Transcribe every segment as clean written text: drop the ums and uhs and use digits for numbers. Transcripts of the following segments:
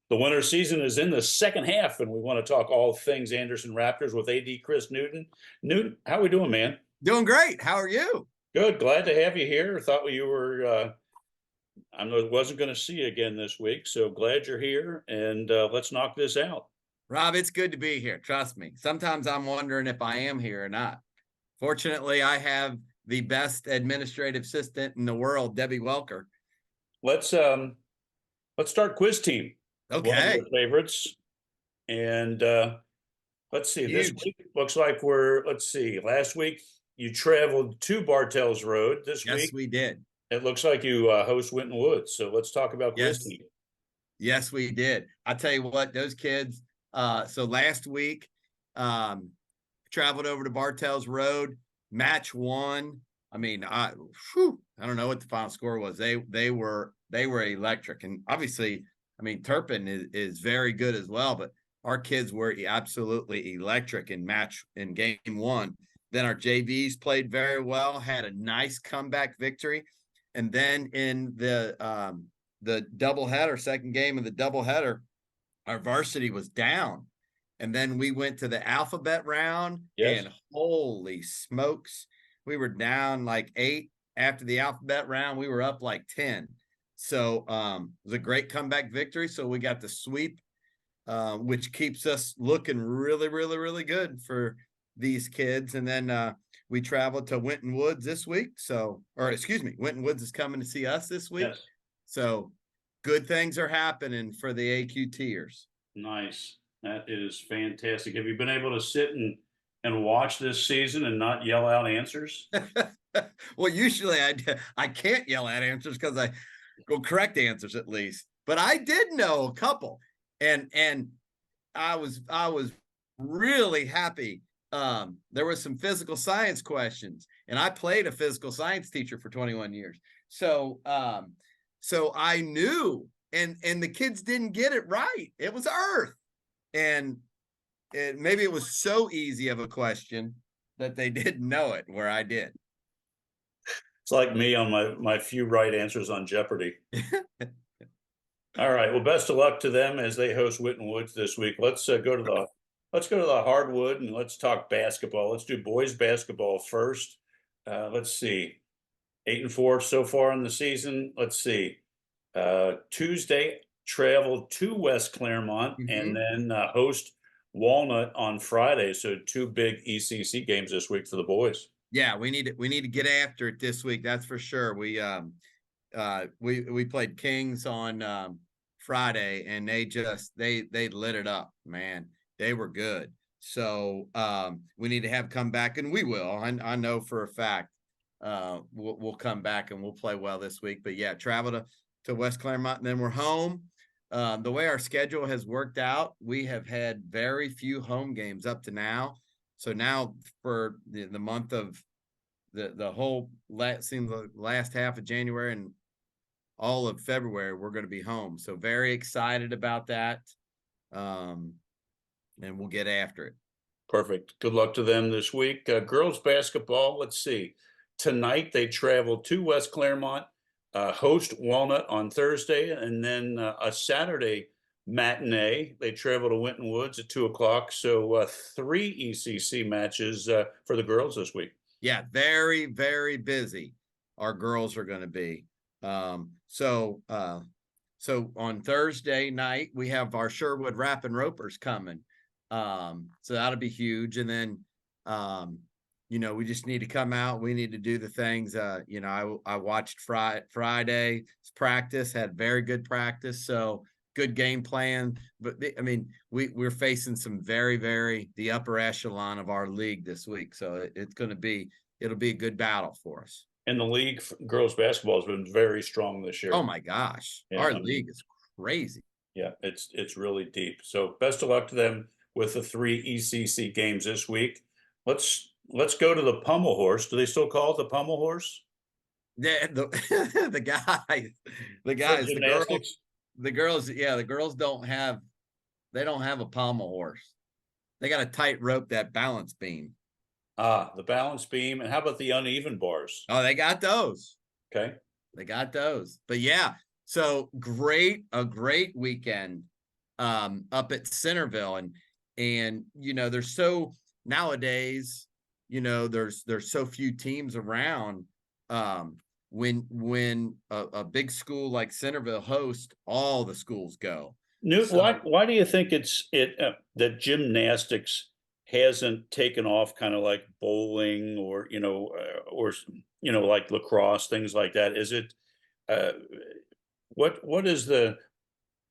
The winter season is in the second half, and we want to talk all things Anderson Raptors with AD Chris Newton. Newton, how we doing, man? Doing great. How are you? Good. Glad to have you here. Thought you were. I wasn't going to see you again this week, so glad you're here, and let's knock this out. Rob, it's good to be here. Trust me. Sometimes I'm wondering if I am here or not. Fortunately, I have the best administrative assistant in the world, Debbie Welker. Let's start quiz team. One of Okay. your favorites, and let's see. This Huge. week looks like let's see. Last week you traveled to Bartels Road. This Yes, week we did. it looks like you host Winton Woods. So let's talk about quiz Yes. team. Yes, we did. I tell you what, those kids. So last week, traveled over to Bartels Road, match one. I mean, I don't know what the final score was. They were electric, and obviously, I mean, Turpin is very good as well. But our kids were absolutely electric in game one. Then our JVs played very well, had a nice comeback victory, and then in the doubleheader, second game of the doubleheader, our varsity was down. And then we went to the alphabet round, Yes. and holy smokes, we were down like 8 after the alphabet round. We were up like 10. So it was a great comeback victory. So we got the sweep, which keeps us looking really, really, really good for these kids. And then we traveled to Winton Woods this week. Winton Woods is coming to see us this week. Yes. So good things are happening for the AQTers. Nice. That is fantastic. Have you been able to sit and watch this season and not yell out answers? Well, usually I can't yell at answers because I go correct answers at least. But I did know a couple, and I was really happy. There was some physical science questions, and I played a physical science teacher for 21 years. So I knew, and the kids didn't get it right. It was Earth. And maybe it was so easy of a question that they didn't know it, where I did. It's like me on my few right answers on Jeopardy. All right. Well, best of luck to them as they host Winton Woods this week. Let's go to the hardwood and let's talk basketball. Let's do boys basketball first. Let's see, 8-4 so far in the season. Let's see. Tuesday, travel to West Claremont and then host Walnut on Friday. So 2 big ECC games this week for the boys. Yeah, we need to get after it this week. That's for sure. We played Kings on Friday, and they lit it up, man. They were good. So we need to have come back, and we will. I know for a fact we'll come back and we'll play well this week. But yeah, travel to West Claremont, and then we're home. The way our schedule has worked out, we have had very few home games up to now. So now for the month of the whole last half of January and all of February, we're going to be home. So very excited about that. And we'll get after it. Perfect. Good luck to them this week. Girls basketball, let's see. Tonight they travel to West Claremont, host Walnut on Thursday, and then a Saturday matinee. They travel to Winton Woods at 2:00. So 3 ECC matches for the girls this week. Yeah, very, very busy. Our girls are going to be. So on Thursday night, we have our Sherwood Rap and Ropers coming. So that'll be huge. And then, we just need to come out. We need to do the things. I watched Friday's practice, had very good practice. So good game plan. But we're facing some very, very the upper echelon of our league this week. So it'll be a good battle for us. And the league girls basketball has been very strong this year. Oh my gosh. Yeah, our league is crazy. Yeah, it's really deep. So best of luck to them with the 3 ECC games this week. Let's go to the Pummel Horse. Do they still call it the Pummel Horse? Yeah, the guys, the girls. Yeah, the girls don't have a pommel horse. They got to tight rope that balance beam. The balance beam. And how about the uneven bars? Oh, they got those. Okay. They got those. But yeah, so a great weekend up at Centerville. And there's so nowadays, there's so few teams around. When a big school like Centerville hosts, all the schools go. Newt, So why do you think that gymnastics hasn't taken off kind of like bowling or like lacrosse, things like that? Is it uh, what is the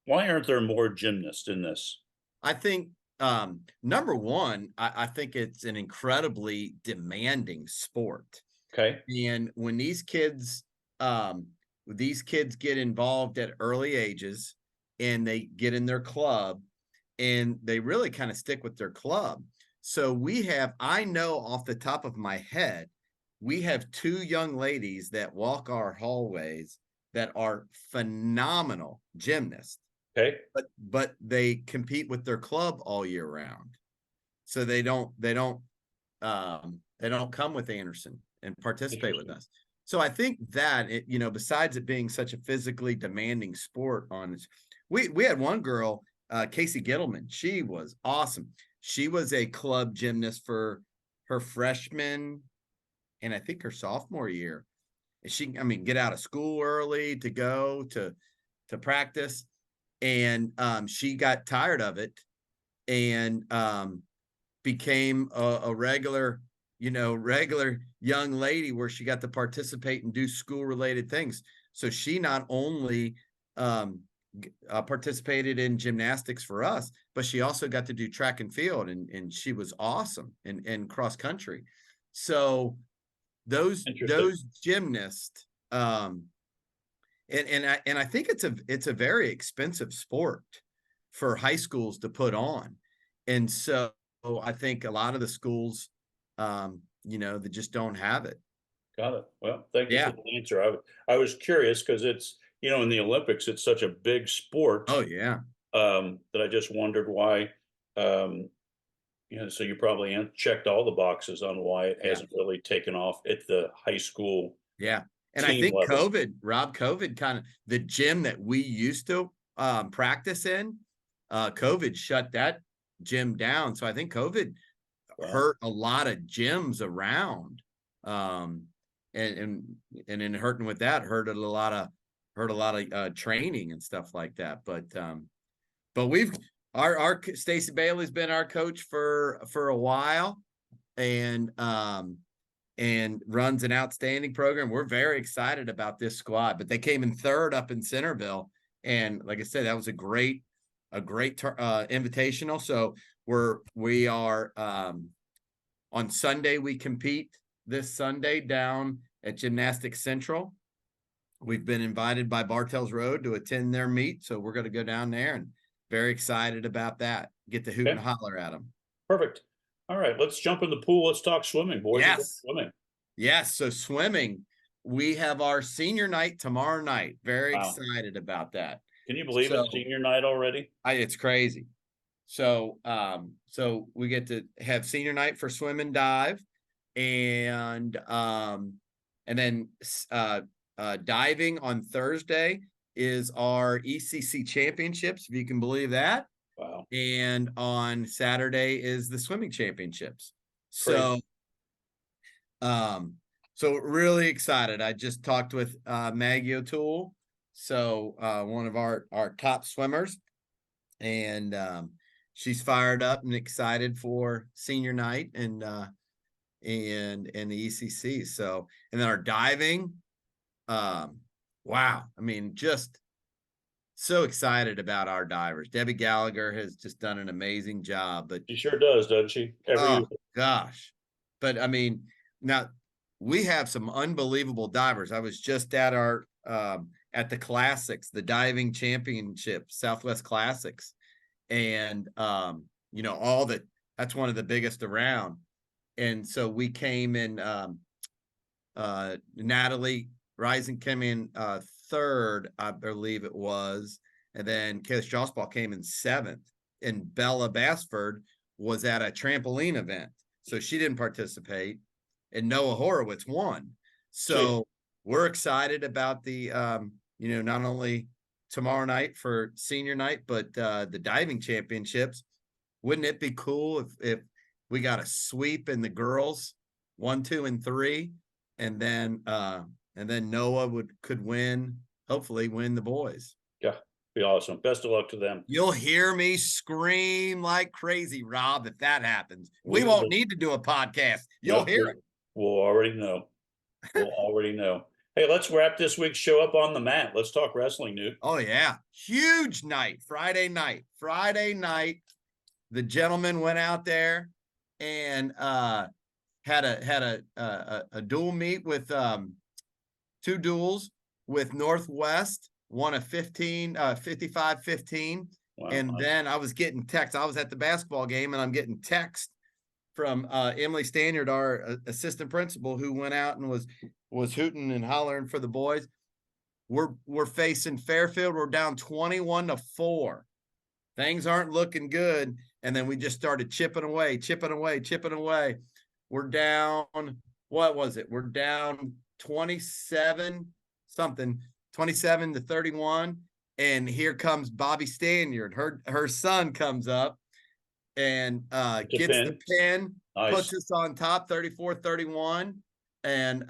why aren't there more gymnasts in this? I think number one, I think it's an incredibly demanding sport. Okay, And when these kids get involved at early ages and they get in their club and they really kind of stick with their club. So I know off the top of my head, we have two young ladies that walk our hallways that are phenomenal gymnasts, okay, but they compete with their club all year round. So they don't come with Anderson and participate with us. So I think that besides it being such a physically demanding sport we had one girl, Casey Gittleman. She was awesome. She was a club gymnast for her freshman and I think her sophomore year. Get out of school early to go to practice. And she got tired of it and became a regular young lady where she got to participate and do school related things. So she not only participated in gymnastics for us, but she also got to do track and field, and she was awesome in cross country. So those gymnasts, and I think it's a very expensive sport for high schools to put on, and so I think a lot of the schools, they just don't have it. got it. Well, thank you Yeah. for the answer. I was curious because it's in the Olympics it's such a big sport Oh yeah. that I just wondered why. Um, so you probably checked all the boxes on why it Yeah. hasn't really taken off at the high school Yeah. And I team think level. COVID kind of the gym that we used to practice in, COVID shut that gym down. So I think COVID Wow. hurt a lot of gyms around. And in hurting with that, hurt a lot of training and stuff like that. But we've our Stacey Bailey's been our coach for a while, and runs an outstanding program. We're very excited about this squad, but they came in third up in Centerville. And like I said, that was a great invitational. So we are on Sunday, we compete this Sunday down at Gymnastics Central. We've been invited by Bartels Road to attend their meet. So we're going to go down there and very excited about that. Get to hoot and holler at them. Perfect. All right, let's jump in the pool. Let's talk swimming, boys. Yes. Swimming. Yes. So swimming, we have our senior night tomorrow night. Very excited about that. Can you believe it's senior night already? It's crazy. So we get to have senior night for swim and dive, and then diving on Thursday is our ECC championships, if you can believe that. Wow. And on Saturday is the swimming championships. Crazy. So really excited. I just talked with Maggie O'Toole, so one of our top swimmers, and she's fired up and excited for senior night and the ECC. So, and then our diving, wow. I mean, just so excited about our divers. Debbie Gallagher has just done an amazing job. But she sure does, doesn't she? Every year. Gosh. But I mean, now we have some unbelievable divers. I was just at our at the classics, the diving championship, Southwest Classics, and that's one of the biggest around. And so we came in, Natalie Rising came in third, I believe it was, and then Kayla Strasball came in seventh, and Bella Bassford was at a trampoline event, so she didn't participate, and Noah Horowitz won. So we're excited about the not only tomorrow night for senior night, but the diving championships, wouldn't it be cool if we got a sweep in the girls 1, 2, and 3, and then Noah could win, hopefully win the boys. Yeah, be awesome. Best of luck to them. You'll hear me scream like crazy, Rob, if that happens. We won't need to do a podcast. You'll hear it. We'll already know. We'll already know. Hey, let's wrap this week's show up on the mat. Let's talk wrestling, Newt. Oh, yeah. Huge night. Friday night. The gentleman went out there and had a dual meet with 2 duels with Northwest, won a 55-15. Wow. And then I was getting text. I was at the basketball game, and I'm getting text from Emily Stanyard, our assistant principal, who went out and was hooting and hollering for the boys. We're facing Fairfield. We're down 21-4. Things aren't looking good. And then we just started chipping away. We're down, what was it? We're down 27-31. And here comes Bobby Stanyard. Her son comes up and gets the pin, nice. Puts us on top, 34-31. And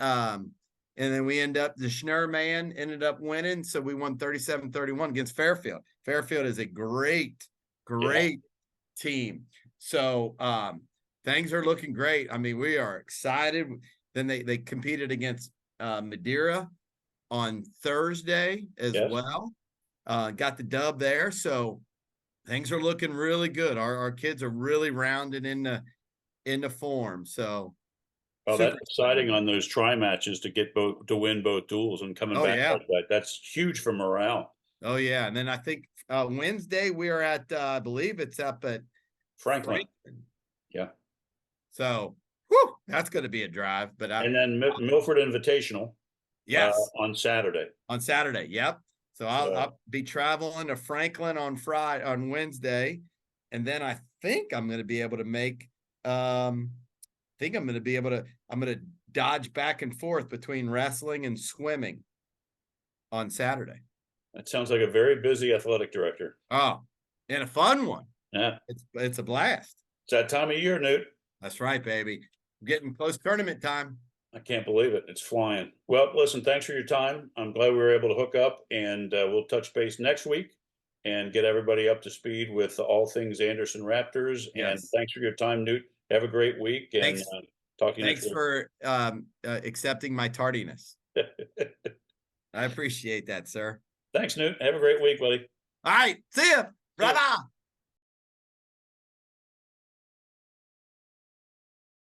then we the Schnurr man ended up winning. So we won 37-31 against Fairfield. Fairfield is a great team. So things are looking great. I mean, we are excited. Then they competed against Madeira on Thursday as well. Got the dub there. So things are looking really good. Our kids are really rounded into form. So that's exciting on those matches to win both duels and coming back like that. That's huge for morale. Oh yeah. And then I think Wednesday we are at I believe it's up at Franklin. Yeah. So that's going to be a drive. But and then Milford Invitational. Yes. On Saturday. Yep. So I'll be traveling to Franklin on Wednesday, and then I think I'm going to be able to make. I'm going to dodge back and forth between wrestling and swimming on Saturday. That sounds like a very busy athletic director. Oh, and a fun one. Yeah, it's a blast. It's that time of year, Newt. That's right, baby. Getting close tournament time. I can't believe it. It's flying. Well, listen, thanks for your time. I'm glad we were able to hook up, and we'll touch base next week and get everybody up to speed with all things Anderson Raptors. Yes. And thanks for your time, Newt. Have a great week. And talk to you next week. Thanks for accepting my tardiness. I appreciate that, sir. Thanks, Newt. Have a great week, buddy. All right. See ya. Bye-bye.